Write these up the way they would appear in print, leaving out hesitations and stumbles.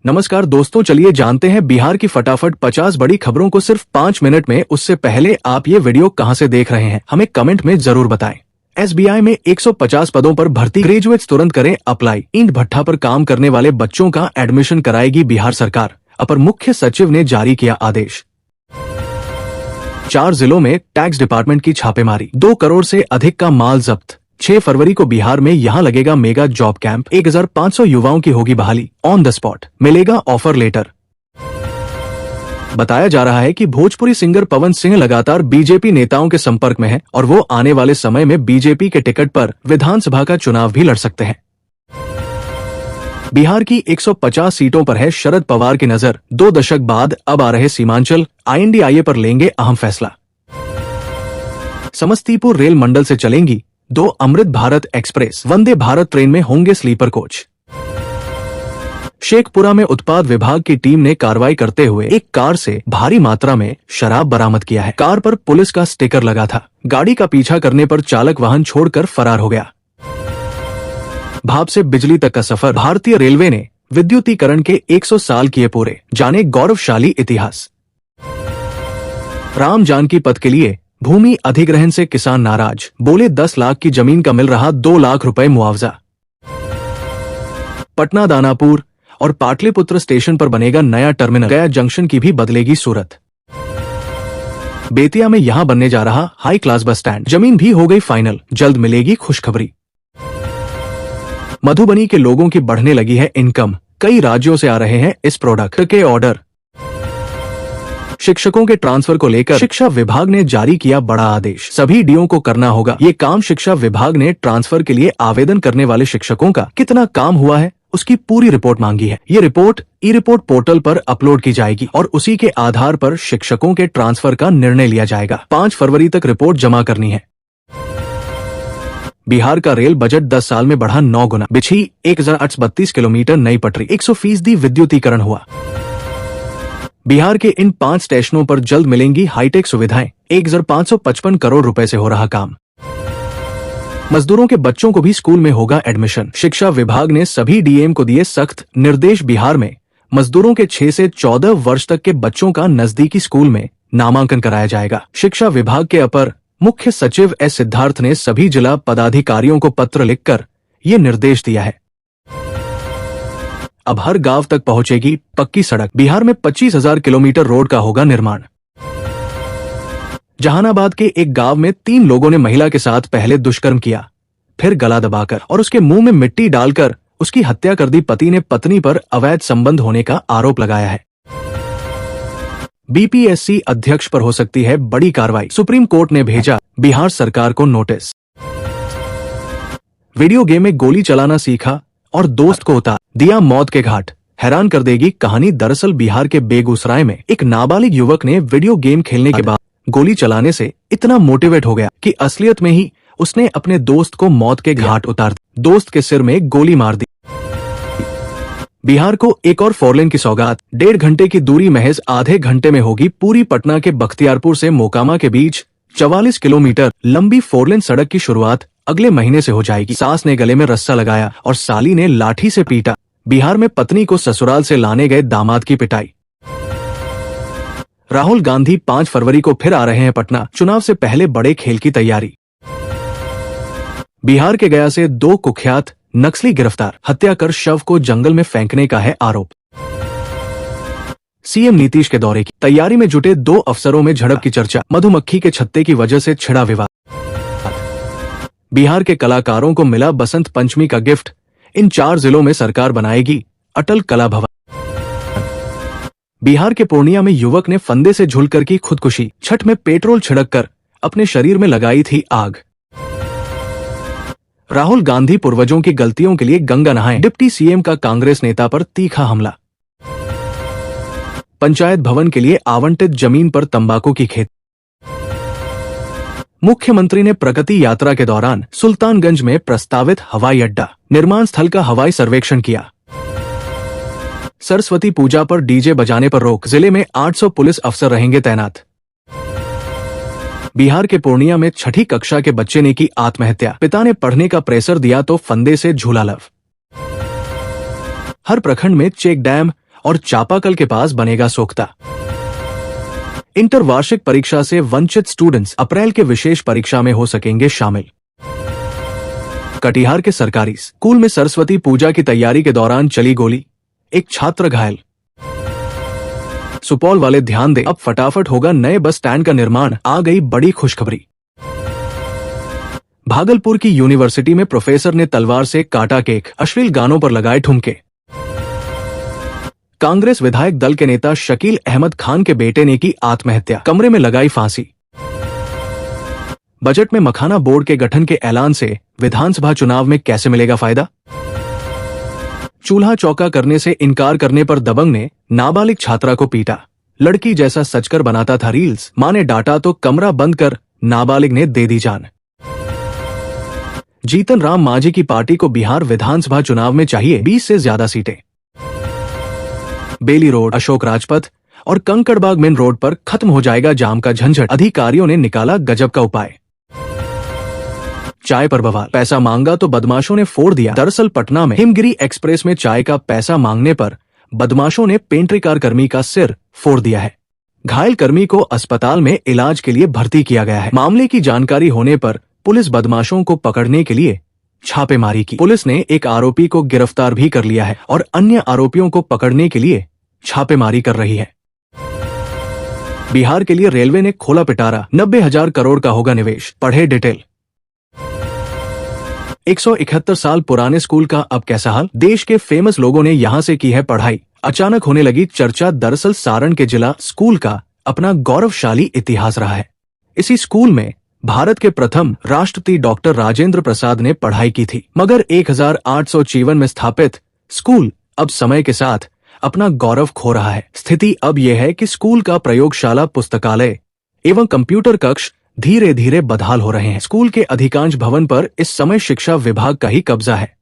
नमस्कार दोस्तों, चलिए जानते हैं बिहार की फटाफट 50 बड़ी खबरों को सिर्फ 5 मिनट में। उससे पहले आप ये वीडियो कहां से देख रहे हैं हमें कमेंट में जरूर बताएं। एसबीआई में 150 पदों पर भर्ती, ग्रेजुएट्स तुरंत करें अप्लाई। ईंट भट्ठा पर काम करने वाले बच्चों का एडमिशन कराएगी बिहार सरकार, अपर मुख्य सचिव ने जारी किया आदेश। 4 जिलों में टैक्स डिपार्टमेंट की छापेमारी, 2 करोड़ से अधिक का माल जब्त। 6 फरवरी को बिहार में यहां लगेगा मेगा जॉब कैंप, 1500 युवाओं की होगी बहाली। ऑन द स्पॉट मिलेगा ऑफर लेटर। बताया जा रहा है कि भोजपुरी सिंगर पवन सिंह लगातार बीजेपी नेताओं के संपर्क में है और वो आने वाले समय में बीजेपी के टिकट पर विधानसभा का चुनाव भी लड़ सकते हैं। बिहार की 150 सीटों पर है शरद पवार की नजर। 2 दशक बाद अब आ रहे सीमांचल INDIA पर लेंगे अहम फैसला। समस्तीपुर रेल मंडल से चलेंगी 2 अमृत भारत एक्सप्रेस, वंदे भारत ट्रेन में होंगे स्लीपर कोच। शेखपुरा में उत्पाद विभाग की टीम ने कार्रवाई करते हुए एक कार से भारी मात्रा में शराब बरामद किया है। कार पर पुलिस का स्टिकर लगा था। गाड़ी का पीछा करने पर चालक वाहन छोड़कर फरार हो गया। भाप से बिजली तक का सफर, भारतीय रेलवे ने विद्युतीकरण के 100 साल किए पूरे, जाने गौरवशाली इतिहास। राम जानकी पथ के लिए भूमि अधिग्रहण से किसान नाराज, बोले 10 लाख की जमीन का मिल रहा 2 लाख रुपए मुआवजा। पटना, दानापुर और पाटलिपुत्र स्टेशन पर बनेगा नया टर्मिनल, गया जंक्शन की भी बदलेगी सूरत। बेतिया में यहां बनने जा रहा हाई क्लास बस स्टैंड, जमीन भी हो गई फाइनल, जल्द मिलेगी खुशखबरी। मधुबनी के लोगों की बढ़ने लगी है इनकम, कई राज्यों से आ रहे हैं इस प्रोडक्ट के ऑर्डर। शिक्षकों के ट्रांसफर को लेकर शिक्षा विभाग ने जारी किया बड़ा आदेश, सभी डीओ को करना होगा ये काम। शिक्षा विभाग ने ट्रांसफर के लिए आवेदन करने वाले शिक्षकों का कितना काम हुआ है उसकी पूरी रिपोर्ट मांगी है। ये रिपोर्ट ई-रिपोर्ट पोर्टल पर अपलोड की जाएगी और उसी के आधार पर शिक्षकों के ट्रांसफर का निर्णय लिया जाएगा। 5 फरवरी तक रिपोर्ट जमा करनी है। बिहार का रेल बजट 10 साल में बढ़ा 9 गुना, बिछी 1832 किलोमीटर नई पटरी, 100% विद्युतीकरण हुआ। बिहार के इन 5 स्टेशनों पर जल्द मिलेंगी हाईटेक सुविधाएं, 1555 करोड़ रुपए से हो रहा काम। मजदूरों के बच्चों को भी स्कूल में होगा एडमिशन। शिक्षा विभाग ने सभी डीएम को दिए सख्त निर्देश। बिहार में मजदूरों के 6 से 14 वर्ष तक के बच्चों का नजदीकी स्कूल में नामांकन कराया जाएगा। शिक्षा विभाग के अपर मुख्य सचिव S सिद्धार्थ ने सभी जिला पदाधिकारियों को पत्र लिखकर ये निर्देश दिया है। अब हर गांव तक पहुंचेगी पक्की सड़क, बिहार में 25,000 किलोमीटर रोड का होगा निर्माण। जहानाबाद के एक गांव में 3 लोगों ने महिला के साथ पहले दुष्कर्म किया, फिर गला दबाकर और उसके मुंह में मिट्टी डालकर उसकी हत्या कर दी। पति ने पत्नी पर अवैध संबंध होने का आरोप लगाया है। BPSC अध्यक्ष पर हो सकती है बड़ी कार्रवाई, सुप्रीम कोर्ट ने भेजा बिहार सरकार को नोटिस। वीडियो गेम में गोली चलाना सीखा और दोस्त को उतार दिया मौत के घाट, हैरान कर देगी कहानी। दरअसल बिहार के बेगूसराय में एक नाबालिग युवक ने वीडियो गेम खेलने के बाद गोली चलाने से इतना मोटिवेट हो गया कि असलियत में ही उसने अपने दोस्त को मौत के घाट उतार दिया, दोस्त के सिर में गोली मार दी। बिहार को एक और 4 लेन की सौगात, 1.5 घंटे की दूरी महज आधे घंटे में होगी पूरी। पटना के बख्तियारपुर से मोकामा के बीच 44 किलोमीटर लंबी 4 लेन सड़क की शुरुआत अगले महीने से हो जाएगी। सास ने गले में रस्सा लगाया और साली ने लाठी से पीटा। बिहार में पत्नी को ससुराल से लाने गए दामाद की पिटाई। राहुल गांधी 5 फरवरी को फिर आ रहे हैं पटना, चुनाव से पहले बड़े खेल की तैयारी। बिहार के गया से 2 कुख्यात नक्सली गिरफ्तार, हत्या कर शव को जंगल में फेंकने का है आरोप। सीएम नीतीश के दौरे की तैयारी में जुटे 2 अफसरों में झड़प की चर्चा, मधुमक्खी के छत्ते की वजह से छिड़ा विवाद। बिहार के कलाकारों को मिला बसंत पंचमी का गिफ्ट, इन 4 जिलों में सरकार बनाएगी अटल कला भवन। बिहार के पूर्णिया में युवक ने फंदे से झूलकर की खुदकुशी, छठ में पेट्रोल छिड़ककर अपने शरीर में लगाई थी आग। राहुल गांधी पूर्वजों की गलतियों के लिए गंगा नहाएं, डिप्टी सीएम का कांग्रेस नेता पर तीखा हमला। पंचायत भवन के लिए आवंटित जमीन पर तंबाकू की खेती। मुख्यमंत्री ने प्रगति यात्रा के दौरान सुल्तानगंज में प्रस्तावित हवाई अड्डा निर्माण स्थल का हवाई सर्वेक्षण किया। सरस्वती पूजा पर डीजे बजाने पर रोक, जिले में 800 पुलिस अफसर रहेंगे तैनात। बिहार के पूर्णिया में 6ठी कक्षा के बच्चे ने की आत्महत्या, पिता ने पढ़ने का प्रेशर दिया तो फंदे से झूला लव। हर प्रखंड में चेक डैम और चापाकल के पास बनेगा सोख्ता। इंटर वार्षिक परीक्षा से वंचित स्टूडेंट्स अप्रैल के विशेष परीक्षा में हो सकेंगे शामिल। कटिहार के सरकारी स्कूल में सरस्वती पूजा की तैयारी के दौरान चली गोली, एक छात्र घायल। सुपौल वाले ध्यान दें, अब फटाफट होगा नए बस स्टैंड का निर्माण, आ गई बड़ी खुशखबरी। भागलपुर की यूनिवर्सिटी में प्रोफेसर ने तलवार से काटा केक, अश्लील गानों पर लगाए ठुमके। कांग्रेस विधायक दल के नेता शकील अहमद खान के बेटे ने की आत्महत्या, कमरे में लगाई फांसी। बजट में मखाना बोर्ड के गठन के ऐलान से विधानसभा चुनाव में कैसे मिलेगा फायदा? चूल्हा चौका करने से इनकार करने पर दबंग ने नाबालिग छात्रा को पीटा, लड़की जैसा सचकर बनाता था रील्स, मां ने डांटा तो कमरा बंद कर नाबालिग ने दे दी जान। जीतन राम मांझी की पार्टी को बिहार विधानसभा चुनाव में चाहिए 20 से ज्यादा सीटें। बेली रोड, अशोक राजपथ और कंकड़बाग मेन रोड पर खत्म हो जाएगा जाम का झंझट, अधिकारियों ने निकाला गजब का उपाय। चाय पर बवाल, पैसा मांगा तो बदमाशों ने फोड़ दिया। दरअसल पटना में हिमगिरी एक्सप्रेस में चाय का पैसा मांगने पर बदमाशों ने पेंट्री कार कर्मी का सिर फोड़ दिया है। घायल कर्मी को अस्पताल में इलाज के लिए भर्ती किया गया है। मामले की जानकारी होने पर पुलिस बदमाशों को पकड़ने के लिए छापेमारी की। पुलिस ने एक आरोपी को गिरफ्तार भी कर लिया है और अन्य आरोपियों को पकड़ने के लिए छापेमारी कर रही है। बिहार के लिए रेलवे ने खोला पिटारा, 90,000 करोड़ का होगा निवेश, पढ़े डिटेल। 171 साल पुराने स्कूल का अब कैसा हाल? देश के फेमस लोगों ने यहाँ से की है पढ़ाई, अचानक होने लगी चर्चा। दरअसल सारण के जिला स्कूल का अपना गौरवशाली इतिहास रहा है। इसी स्कूल में भारत के प्रथम राष्ट्रपति डॉक्टर राजेंद्र प्रसाद ने पढ़ाई की थी, मगर 1854 में स्थापित स्कूल अब समय के साथ अपना गौरव खो रहा है। स्थिति अब यह है कि स्कूल का प्रयोगशाला, पुस्तकालय एवं कंप्यूटर कक्ष धीरे धीरे बदहाल हो रहे हैं। स्कूल के अधिकांश भवन पर इस समय शिक्षा विभाग का ही कब्जा है।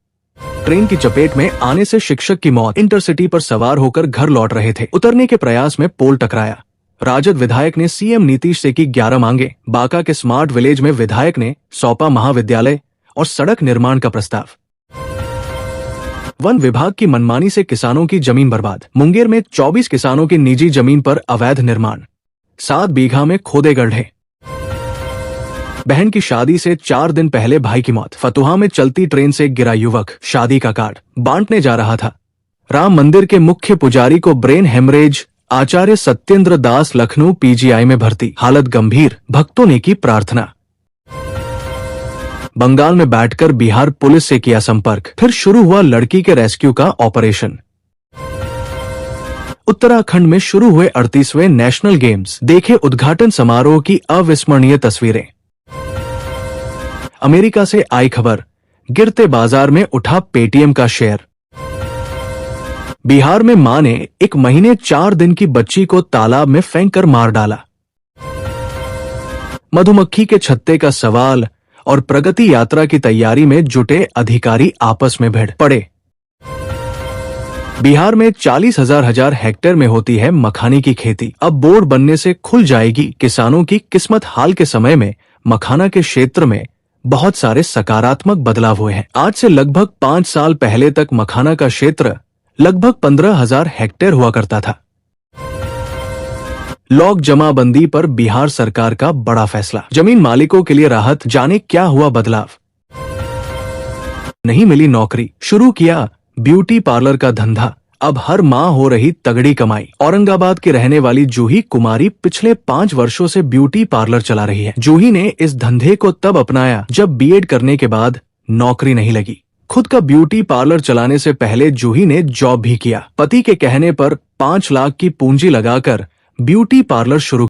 ट्रेन की चपेट में आने से शिक्षक की मौत, इंटरसिटी पर सवार होकर घर लौट रहे थे, उतरने के प्रयास में पोल टकराया। राजद विधायक ने सीएम नीतीश से की 11 मांगे। बांका के स्मार्ट विलेज में विधायक ने सौंपा महाविद्यालय और सड़क निर्माण का प्रस्ताव। वन विभाग की मनमानी से किसानों की जमीन बर्बाद। मुंगेर में 24 किसानों की निजी जमीन पर अवैध निर्माण, 7 बीघा में खोदे गड्ढे। बहन की शादी से 4 दिन पहले भाई की मौत। फतुहा में चलती ट्रेन से गिरा युवक, शादी का कार्ड बांटने जा रहा था। राम मंदिर के मुख्य पुजारी को ब्रेन हेमरेज, आचार्य सत्येंद्र दास लखनऊ पीजीआई में भर्ती, हालत गंभीर, भक्तों ने की प्रार्थना। बंगाल में बैठकर बिहार पुलिस से किया संपर्क, फिर शुरू हुआ लड़की के रेस्क्यू का ऑपरेशन। उत्तराखंड में शुरू हुए 38वें नेशनल गेम्स, देखे उद्घाटन समारोह की अविस्मरणीय तस्वीरें। अमेरिका से आई खबर, गिरते बाजार में उठा पेटीएम का शेयर। बिहार में मां ने 1 महीने 4 दिन की बच्ची को तालाब में फेंककर मार डाला। मधुमक्खी के छत्ते का सवाल और प्रगति यात्रा की तैयारी में जुटे अधिकारी आपस में भिड़ पड़े। बिहार में 40,000 हेक्टेयर में होती है मखाने की खेती, अब बोर्ड बनने से खुल जाएगी किसानों की किस्मत। हाल के समय में मखाना के क्षेत्र में बहुत सारे सकारात्मक बदलाव हुए हैं। आज से लगभग 5 साल पहले तक मखाना का क्षेत्र लगभग 15,000 हेक्टेयर हुआ करता था। लॉक जमाबंदी पर बिहार सरकार का बड़ा फैसला, जमीन मालिकों के लिए राहत, जाने क्या हुआ बदलाव। नहीं मिली नौकरी, शुरू किया ब्यूटी पार्लर का धंधा, अब हर माह हो रही तगड़ी कमाई। औरंगाबाद की रहने वाली जूही कुमारी पिछले 5 वर्षों से ब्यूटी पार्लर चला रही है। जूही ने इस धंधे को तब अपनाया जब बीएड करने के बाद नौकरी नहीं लगी। खुद का ब्यूटी पार्लर चलाने से पहले जूही ने जॉब भी किया। पति के कहने पर 5 लाख की पूंजी लगाकर ब्यूटी पार्लर शुरू